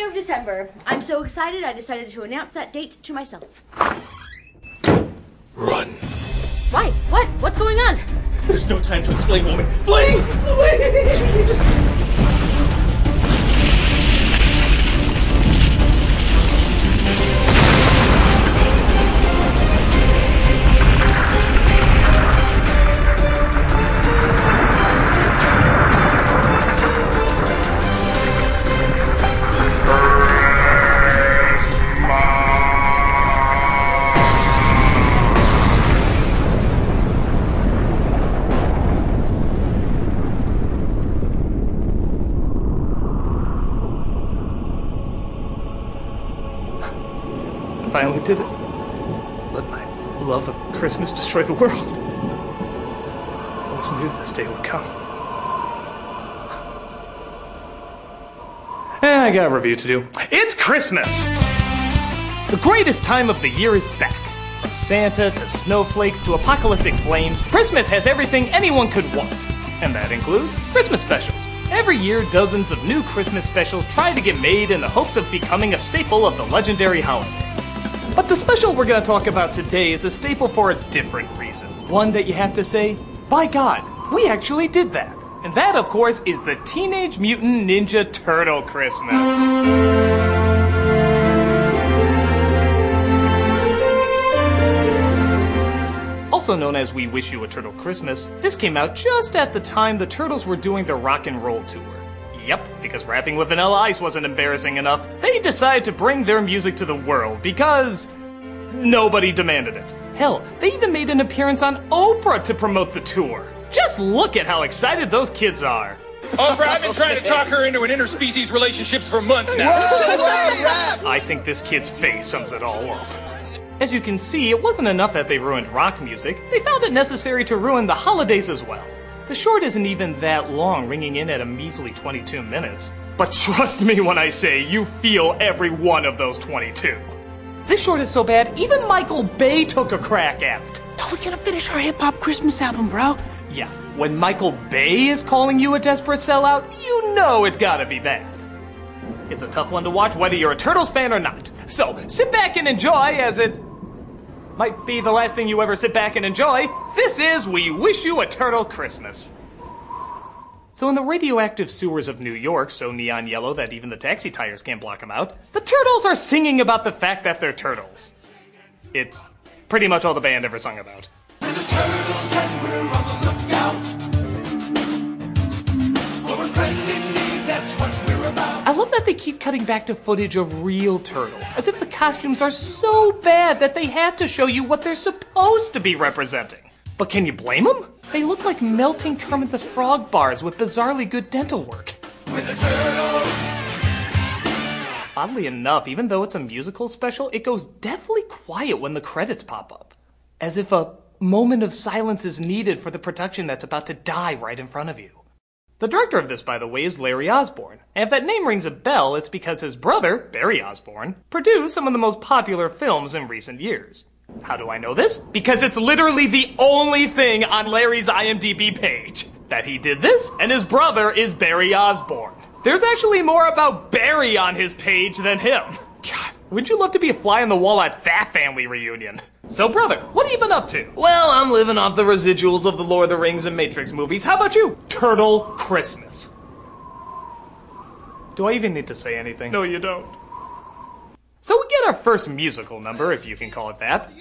of December. I'm so excited I decided to announce that date to myself. Run. Why? What? What's going on? There's no time to explain, woman. Flee! Flee! Finally did it. Let my love of Christmas destroy the world. I always knew this day would come. I got a review to do. It's Christmas! The greatest time of the year is back. From Santa to snowflakes to apocalyptic flames, Christmas has everything anyone could want. And that includes Christmas specials. Every year, dozens of new Christmas specials try to get made in the hopes of becoming a staple of the legendary holiday. But the special we're going to talk about today is a staple for a different reason. One that you have to say, by God, we actually did that. And that, of course, is the Teenage Mutant Ninja Turtle Christmas. Also known as We Wish You a Turtle Christmas, this came out just at the time the Turtles were doing their rock and roll tour. Yep, because rapping with Vanilla Ice wasn't embarrassing enough, they decided to bring their music to the world because nobody demanded it. Hell, they even made an appearance on Oprah to promote the tour. Just look at how excited those kids are. Oprah, I've been trying to talk her into an interspecies relationships for months now. I think this kid's face sums it all up. As you can see, it wasn't enough that they ruined rock music, they found it necessary to ruin the holidays as well. The short isn't even that long, ringing in at a measly 22 minutes. But trust me when I say you feel every one of those 22. This short is so bad, even Michael Bay took a crack at it. Oh, we're gonna finish our hip-hop Christmas album, bro. Yeah, when Michael Bay is calling you a desperate sellout, you know it's gotta be bad. It's a tough one to watch whether you're a Turtles fan or not. So, sit back and enjoy as it might be the last thing you ever sit back and enjoy. This is We Wish You a Turtle Christmas. So in the radioactive sewers of New York, so neon yellow that even the taxi tires can't block them out, the Turtles are singing about the fact that they're turtles. It's pretty much all the band ever sung about. We're the turtles and we're on the lookout for a friendly need, that's what we're about. I love that they keep cutting back to footage of real turtles, as if the costumes are so bad that they had to show you what they're supposed to be representing. But can you blame them? They look like melting Kermit the Frog bars with bizarrely good dental work. We're the turtles. Oddly enough, even though it's a musical special, it goes deathly quiet when the credits pop up. As if a moment of silence is needed for the production that's about to die right in front of you. The director of this, by the way, is Larry Osborne. And if that name rings a bell, it's because his brother, Barry Osborne, produced some of the most popular films in recent years. How do I know this? Because it's literally the only thing on Larry's IMDb page. That he did this, and his brother is Barry Osborne. There's actually more about Barry on his page than him. God, wouldn't you love to be a fly on the wall at that family reunion? So brother, what have you been up to? Well, I'm living off the residuals of the Lord of the Rings and Matrix movies. How about you? Turtle Christmas. Do I even need to say anything? No, you don't. So we get our first musical number, if you can call it that.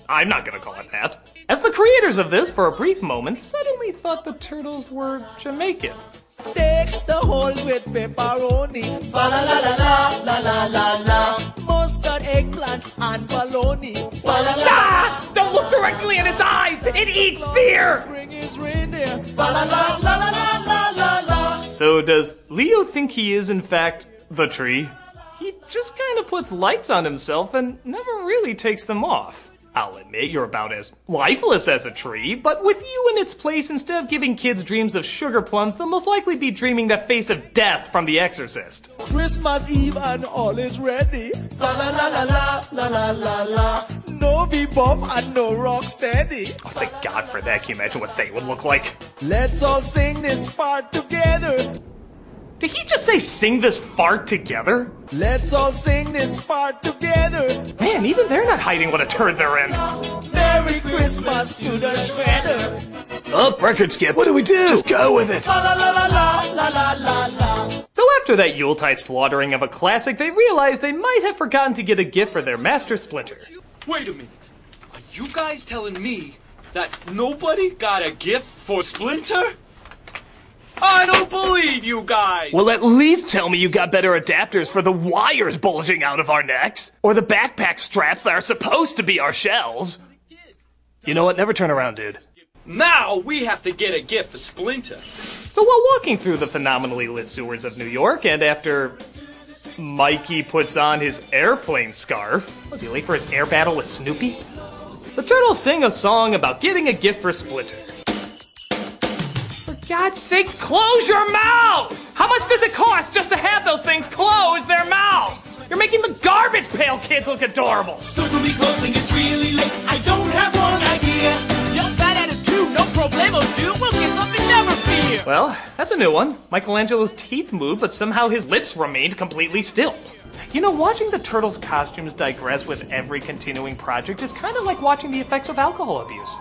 I'm not gonna call it that. As the creators of this, for a brief moment, suddenly thought the Turtles were Jamaican. Take the holes with pepperoni. Fa la la la la la la la. Mustard, eggplant, and bologna. Fa la la. Ah! Don't look directly in its eyes! It eats fear! Bring his reindeer. Fa la la la la la la la la. So does Leo think he is, in fact, the tree? He just kind of puts lights on himself and never really takes them off. I'll admit you're about as lifeless as a tree, but with you in its place, instead of giving kids dreams of sugar plums, they'll most likely be dreaming the face of death from The Exorcist. Christmas Eve and all is ready. La la la la la la la la la. No bebop and no rock steady. Oh, thank God for that. Can you imagine what they would look like? Let's all sing this part together. Did he just say sing this fart together? Let's all sing this part together. Man, even they're not hiding what a turd they're in. Merry Christmas to the shredder. Up, record skip. What do we do? Just go with it. La la la la la la la la. So after that Yuletide slaughtering of a classic, they realized they might have forgotten to get a gift for their master Splinter. Wait a minute. Are you guys telling me that nobody got a gift for Splinter? I don't believe you guys! Well, at least tell me you got better adapters for the wires bulging out of our necks, or the backpack straps that are supposed to be our shells. You know what? Never turn around, dude. Now we have to get a gift for Splinter. So while walking through the phenomenally lit sewers of New York, and after Mikey puts on his airplane scarf, was he late for his air battle with Snoopy? The turtles sing a song about getting a gift for Splinter. For God's sakes, close your mouths! How much does it cost just to have those things close their mouths? You're making the garbage pail kids look adorable. Stores will be closing, it's really late. I don't have one idea. You're bad at it too. No problemo, dude. We'll get something, never fear. Well, that's a new one. Michelangelo's teeth moved, but somehow his lips remained completely still. You know, watching the Turtles' costumes digress with every continuing project is kind of like watching the effects of alcohol abuse.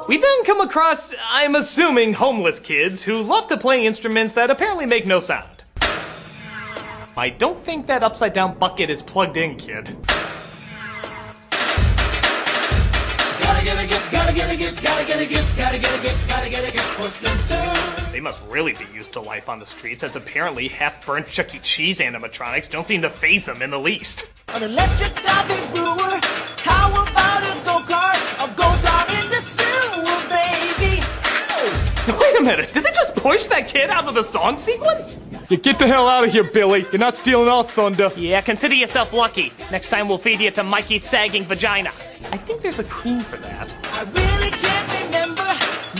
We then come across, I'm assuming, homeless kids who love to play instruments that apparently make no sound. I don't think that upside-down bucket is plugged in, kid. Gotta get a gift, gotta get a gift, gotta get a gift, gotta get a gift, gotta get a gift for Splinter. They must really be used to life on the streets, as apparently half-burnt Chuck E. Cheese animatronics don't seem to faze them in the least. An electric coffee brewer. How about a go-kart? A go-kart in the sewer, baby. Ow! Wait a minute, did they just push that kid out of the song sequence? You get the hell out of here, Billy. You're not stealing our thunder. Yeah, consider yourself lucky. Next time we'll feed you to Mikey's sagging vagina. I think there's a cream for that. I really can't remember.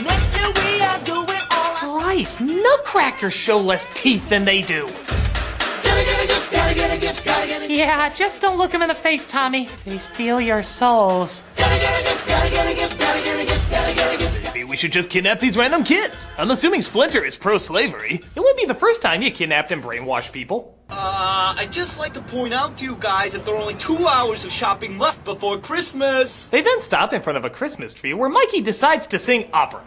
Next year we are doing all our... Christ, Nutcrackers show less teeth than they do. Gotta get a gift, gotta get a gift, gotta get a gift. Yeah, just don't look them in the face, Tommy. They steal your souls. Gotta get a gift, gotta get a gift, gotta get a gift, gotta get a gift. Maybe we should just kidnap these random kids. I'm assuming Splinter is pro-slavery. It wouldn't be the first time you kidnapped and brainwashed people. I'd just like to point out to you guys that there are only 2 hours of shopping left before Christmas. They then stop in front of a Christmas tree where Mikey decides to sing opera.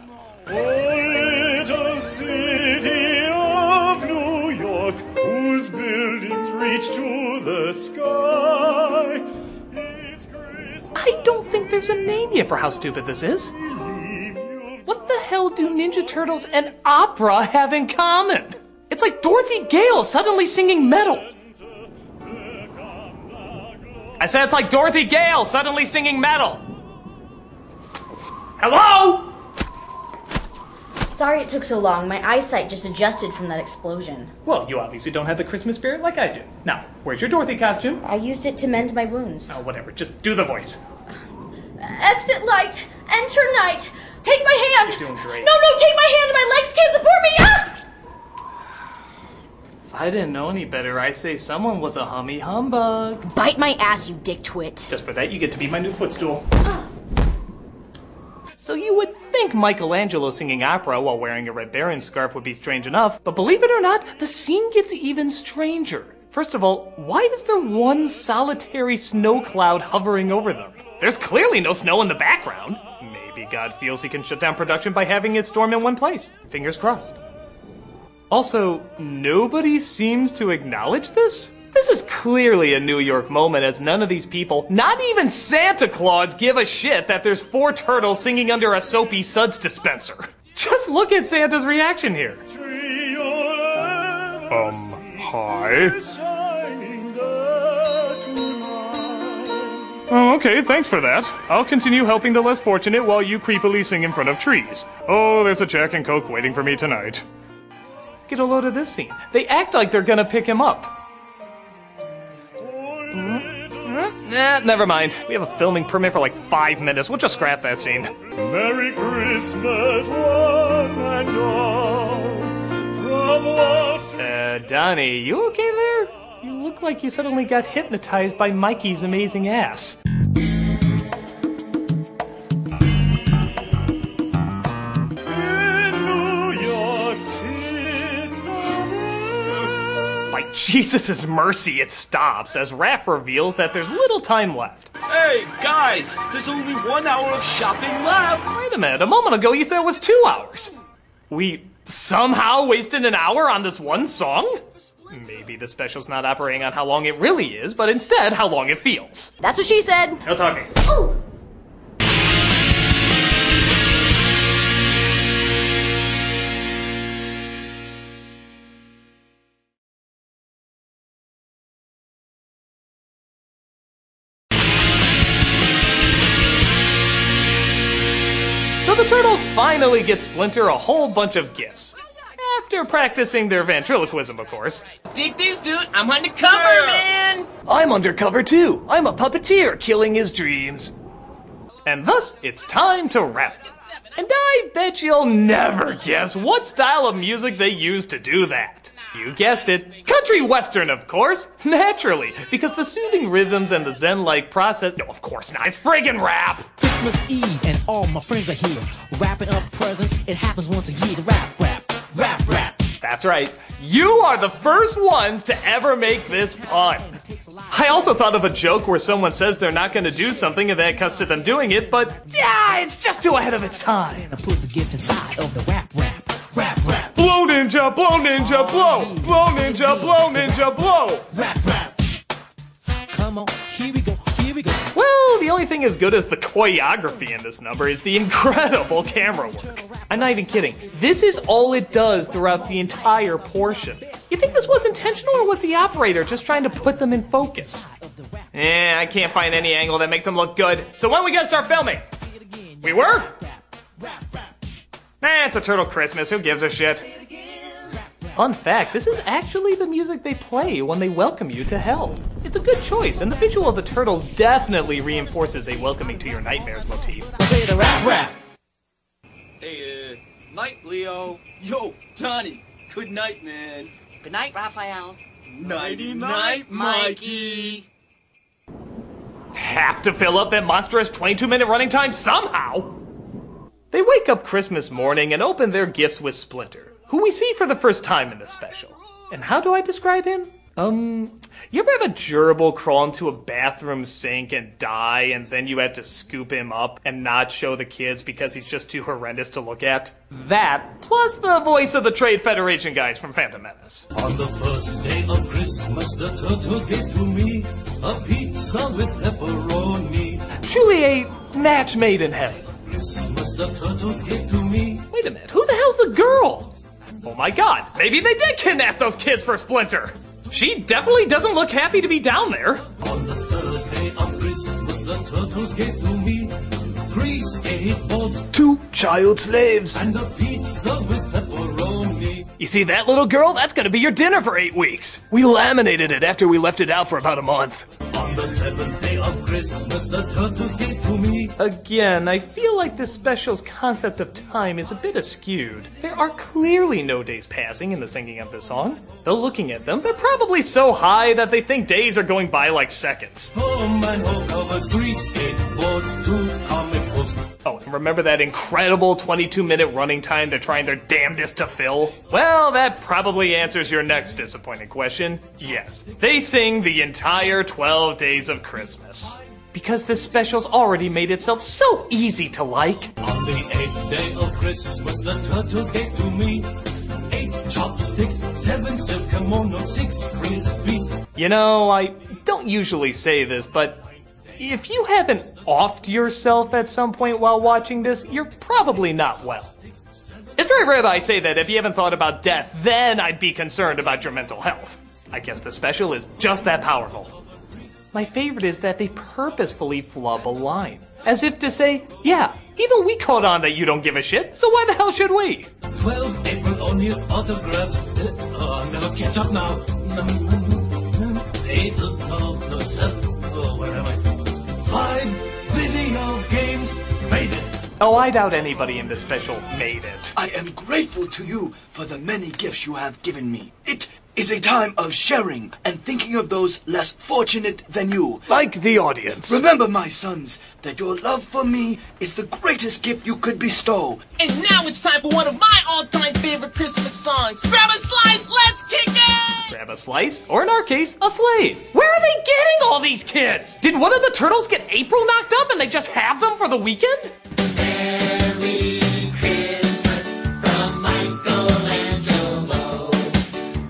Oh, little city of New York, whose buildings reach to the sky. It's Christmas. I don't think there's a name yet for how stupid this is. What the hell do Ninja Turtles and opera have in common? It's like Dorothy Gale suddenly singing metal. I said it's like Dorothy Gale suddenly singing metal. Hello? Sorry it took so long. My eyesight just adjusted from that explosion. Well, you obviously don't have the Christmas spirit like I do. Now, where's your Dorothy costume? I used it to mend my wounds. Oh, whatever. Just do the voice. Exit light, enter night. Take my hand. You're doing great. No, take my hand. My legs can't support me. Ah! If I didn't know any better, I'd say someone was a hummy humbug. Bite my ass, you dick twit. Just for that, you get to be my new footstool. So you would think Michelangelo singing opera while wearing a Red Baron scarf would be strange enough, but believe it or not, the scene gets even stranger. First of all, why is there one solitary snow cloud hovering over them? There's clearly no snow in the background. Maybe God feels he can shut down production by having it storm in one place. Fingers crossed. Also, nobody seems to acknowledge this? This is clearly a New York moment, as none of these people, not even Santa Claus, give a shit that there's 4 turtles singing under a soapy suds dispenser. Just look at Santa's reaction here. Hi? Oh, okay, thanks for that. I'll continue helping the less fortunate while you creepily sing in front of trees. Oh, there's a Jack and Coke waiting for me tonight. Get a load of this scene. They act like they're gonna pick him up. Nah, never mind. We have a filming permit for like 5 minutes. We'll just scrap that scene. Merry Christmas, one and all, from Walt Donnie, you okay there? You look like you suddenly got hypnotized by Mikey's amazing ass. By Jesus' mercy, it stops as Raph reveals that there's little time left. Hey, guys, there's only 1 hour of shopping left. Wait a minute, a moment ago you said it was 2 hours. We somehow wasted an hour on this one song? Maybe the special's not operating on how long it really is, but instead how long it feels. That's what she said. No talking. Oh! So the turtles finally get Splinter a whole bunch of gifts. After practicing their ventriloquism, of course. Dig this, dude. I'm undercover, man. I'm undercover too. I'm a puppeteer killing his dreams. And thus, it's time to rap. And I bet you'll never guess what style of music they use to do that. You guessed it. Country western, of course. Naturally, because the soothing rhythms and the zen-like process... No, of course not. It's friggin' rap. Christmas Eve and all my friends are here. Wrapping up presents, it happens once a year. Rap. That's right. You are the first ones to ever make this pun. I also thought of a joke where someone says they're not going to do something and that cuts to them doing it, but yeah, it's just too ahead of its time. I put the gift inside of the rap. Blow ninja, blow ninja, blow. Blow ninja, blow ninja, blow. Rap. Come on, here we go. Well, the only thing as good as the choreography in this number is the incredible camera work. I'm not even kidding. This is all it does throughout the entire portion. You think this was intentional, or was the operator just trying to put them in focus? I can't find any angle that makes them look good. So when we gotta start filming? We were? It's a turtle Christmas, who gives a shit? Fun fact, this is actually the music they play when they welcome you to hell. It's a good choice, and the visual of the turtles definitely reinforces a welcoming to your nightmares motif. Say the rap. Hey, night, Leo. Yo, Donnie. Good night, man. Good night, Raphael. Nighty-night, Mikey. Have to fill up that monstrous 22-minute running time somehow. They wake up Christmas morning and open their gifts with Splinter, who we see for the first time in this special. And how do I describe him? You ever have a gerbil crawl into a bathroom sink and die, and then you had to scoop him up and not show the kids because he's just too horrendous to look at? That, plus the voice of the Trade Federation guys from Phantom Menace. On the first day of Christmas, the turtles gave to me a pizza with pepperoni. Truly a match made in heaven. Christmas, the turtles gave to me. Wait a minute, who the hell's the girl? Oh my god, maybe they did kidnap those kids for Splinter. She definitely doesn't look happy to be down there. On the third day of Christmas, the turtles gave to me 3 skateboards, 2 child slaves, and a pizza with pepperoni. You see that little girl? That's gonna be your dinner for 8 weeks. We laminated it after we left it out for about a month. On the 7th day of Christmas, the turtles gave to me. Again, I feel like this special's concept of time is a bit askewed. There are clearly no days passing in the singing of this song. Though looking at them, they're probably so high that they think days are going by like seconds. Oh man, who covers 3 skateboards, 2 comic books. Oh, and remember that incredible 22-minute running time they're trying their damnedest to fill? Well, that probably answers your next disappointing question. Yes, they sing the entire 12 days of Christmas. Because this special's already made itself so easy to like. On the 8th day of Christmas, the turtles gave to me 8 chopsticks, 7 silk kimonos, 6 frisbees. You know, I don't usually say this, but if you haven't offed yourself at some point while watching this, you're probably not well. It's very rare that I say that if you haven't thought about death, then I'd be concerned about your mental health. I guess the special is just that powerful. My favorite is that they purposefully flub a line. As if to say, yeah, even we caught on that you don't give a shit, so why the hell should we? 12 April only autographs. I'll never catch up now. 8, no, 7, where am I? 5 video games made it. Oh, I doubt anybody in this special made it. I am grateful to you for the many gifts you have given me. It is a time of sharing and thinking of those less fortunate than you. Like the audience. Remember, my sons, that your love for me is the greatest gift you could bestow. And now it's time for one of my all-time favorite Christmas songs. Grab a slice, let's kick it! Grab a slice, or in our case, a slave. Where are they getting all these kids? Did one of the turtles get April knocked up and they just have them for the weekend? Merry Christmas from Michelangelo.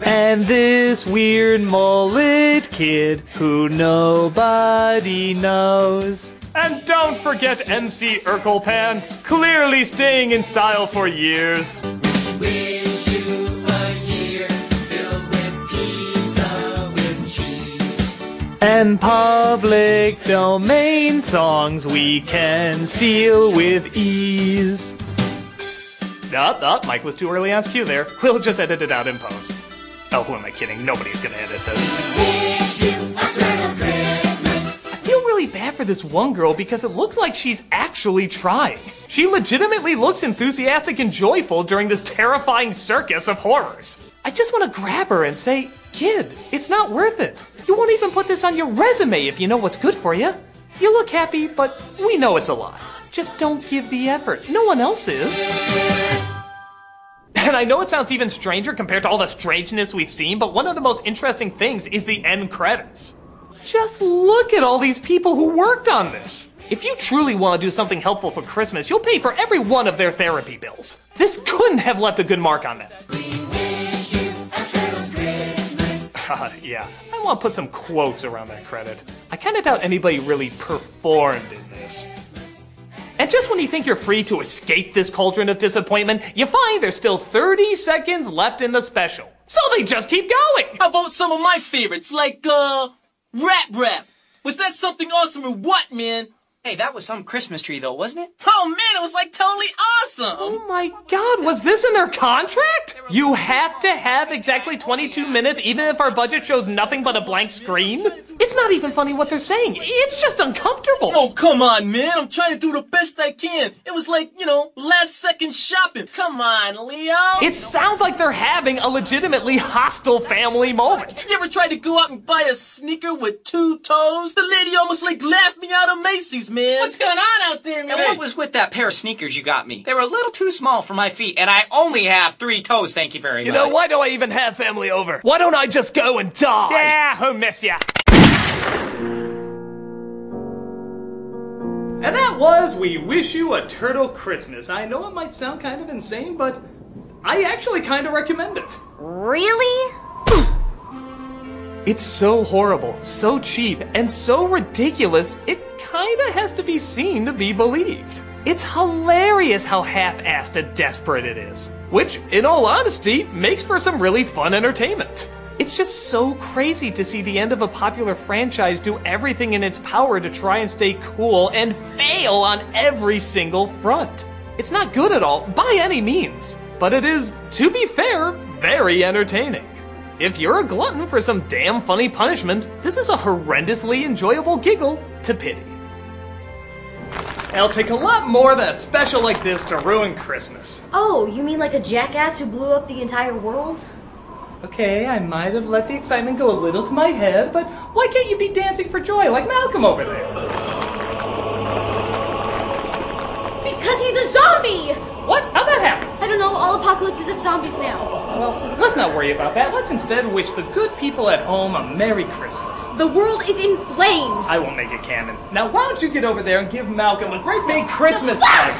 And this weird mullet kid who nobody knows. And don't forget MC Urkel Pants, clearly staying in style for years. Wish you a year filled with pizza with cheese. And public domain songs we can steal with ease. Mike was too early on cue there. We'll just edit it out in post. Oh, who am I kidding? Nobody's gonna edit this. Wish you a turtle's Christmas. I feel really bad for this one girl because it looks like she's actually trying. She legitimately looks enthusiastic and joyful during this terrifying circus of horrors. I just want to grab her and say, kid, it's not worth it. You won't even put this on your resume if you know what's good for you. You look happy, but we know it's a lie. Just don't give the effort. No one else is. And I know it sounds even stranger compared to all the strangeness we've seen, but one of the most interesting things is the end credits. Just look at all these people who worked on this. If you truly want to do something helpful for Christmas, you'll pay for every one of their therapy bills. This couldn't have left a good mark on them. We wish you a turtle's Christmas. Yeah, I want to put some quotes around that credit. I kind of doubt anybody really performed in this. And just when you think you're free to escape this cauldron of disappointment, you find there's still 30 seconds left in the special. So they just keep going! How about some of my favorites, like, Rap? Was that something awesome or what, man? Hey, that was some Christmas tree, though, wasn't it? Oh, man, it was, like, totally awesome! Oh my god, was this in their contract? You have to have exactly 22 minutes even if our budget shows nothing but a blank screen? It's not even funny what they're saying. It's just uncomfortable. Oh, come on, man. I'm trying to do the best I can. It was like, last second shopping. Come on, Leo. It sounds like they're having a legitimately hostile family moment. You ever tried to go out and buy a sneaker with 2 toes? The lady almost, laughed me out of Macy's, man. What's going on out there, man? And what was with that pair of sneakers you got me? They were a little too small for my feet, and I only have 3 toes, thank you very much. You know, why do I even have family over? Why don't I just go and die? Yeah, who miss ya? And that was We Wish You a Turtle Christmas. I know it might sound kind of insane, but I actually kind of recommend it. Really? It's so horrible, so cheap, and so ridiculous, it kinda has to be seen to be believed. It's hilarious how half-assed and desperate it is, which, in all honesty, makes for some really fun entertainment. It's just so crazy to see the end of a popular franchise do everything in its power to try and stay cool and fail on every single front. It's not good at all, by any means, but it is, to be fair, very entertaining. If you're a glutton for some damn funny punishment, this is a horrendously enjoyable giggle to pity. It'll take a lot more than a special like this to ruin Christmas. Oh, you mean like a jackass who blew up the entire world? Okay, I might have let the excitement go a little to my head, but why can't you be dancing for joy like Malcolm over there? Because he's a zombie! What? How'd that happen? I don't know, all apocalypses have zombies now. Well, let's not worry about that. Let's instead wish the good people at home a Merry Christmas. The world is in flames! I won't make it canon. Now why don't you get over there and give Malcolm a great big Christmas hug?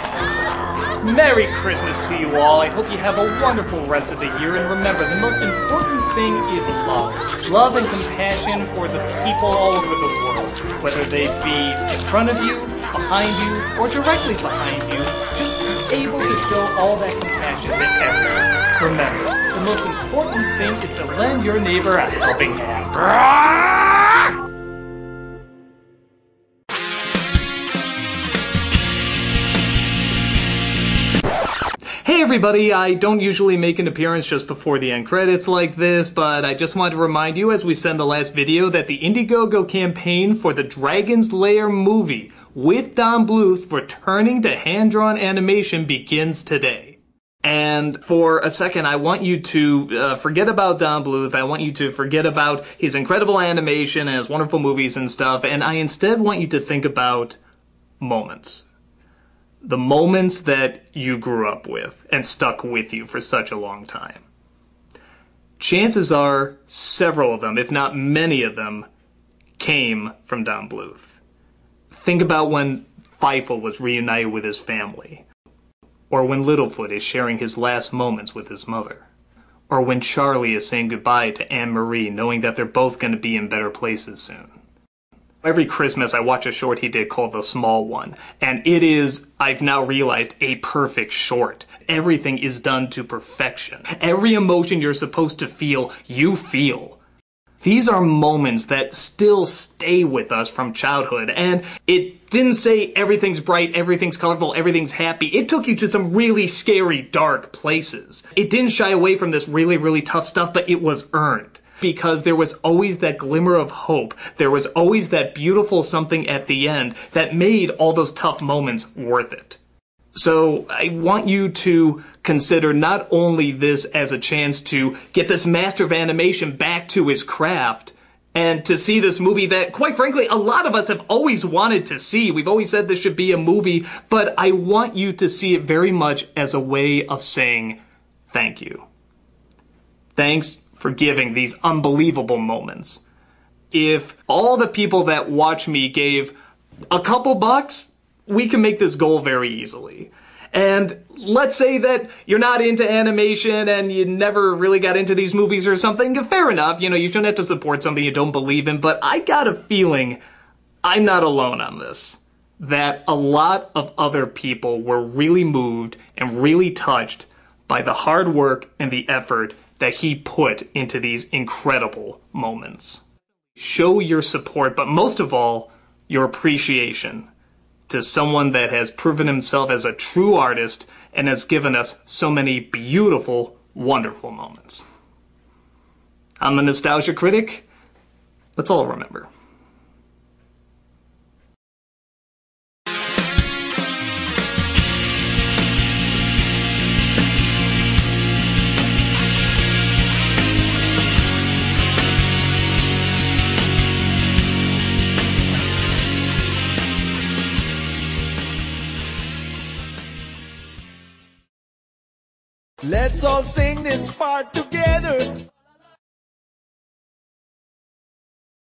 Merry Christmas to you all. I hope you have a wonderful rest of the year, and remember, the most important thing is love. Love and compassion for the people all over the world. Whether they be in front of you, behind you, or directly behind you, just be able to show all that compassion to everyone. Remember, the most important thing is to lend your neighbor a helping hand. Hey everybody, I don't usually make an appearance just before the end credits like this, but I just wanted to remind you as we send the last video that the Indiegogo campaign for the Dragon's Lair movie with Don Bluth returning to hand-drawn animation begins today. And for a second, I want you to forget about Don Bluth. I want you to forget about his incredible animation and his wonderful movies and stuff. And I instead want you to think about moments. The moments that you grew up with and stuck with you for such a long time. Chances are several of them, if not many of them, came from Don Bluth. Think about when Feifel was reunited with his family. Or when Littlefoot is sharing his last moments with his mother. Or when Charlie is saying goodbye to Anne-Marie, knowing that they're both going to be in better places soon. Every Christmas I watch a short he did called The Small One. And it is, I've now realized, a perfect short. Everything is done to perfection. Every emotion you're supposed to feel, you feel. These are moments that still stay with us from childhood, and it didn't say everything's bright, everything's colorful, everything's happy. It took you to some really scary, dark places. It didn't shy away from this really, really tough stuff, but it was earned. Because there was always that glimmer of hope. There was always that beautiful something at the end that made all those tough moments worth it. So I want you to consider not only this as a chance to get this master of animation back to his craft and to see this movie that, quite frankly, a lot of us have always wanted to see. We've always said this should be a movie, but I want you to see it very much as a way of saying thank you. Thanks for giving these unbelievable moments. If all the people that watch me gave a couple bucks, we can make this goal very easily. And let's say that you're not into animation and you never really got into these movies or something. Fair enough, you know, you shouldn't have to support something you don't believe in, but I got a feeling I'm not alone on this. That a lot of other people were really moved and really touched by the hard work and the effort that he put into these incredible moments. Show your support, but most of all, your appreciation to someone that has proven himself as a true artist and has given us so many beautiful, wonderful moments. I'm the Nostalgia Critic. Let's all remember. Let's all sing this part together.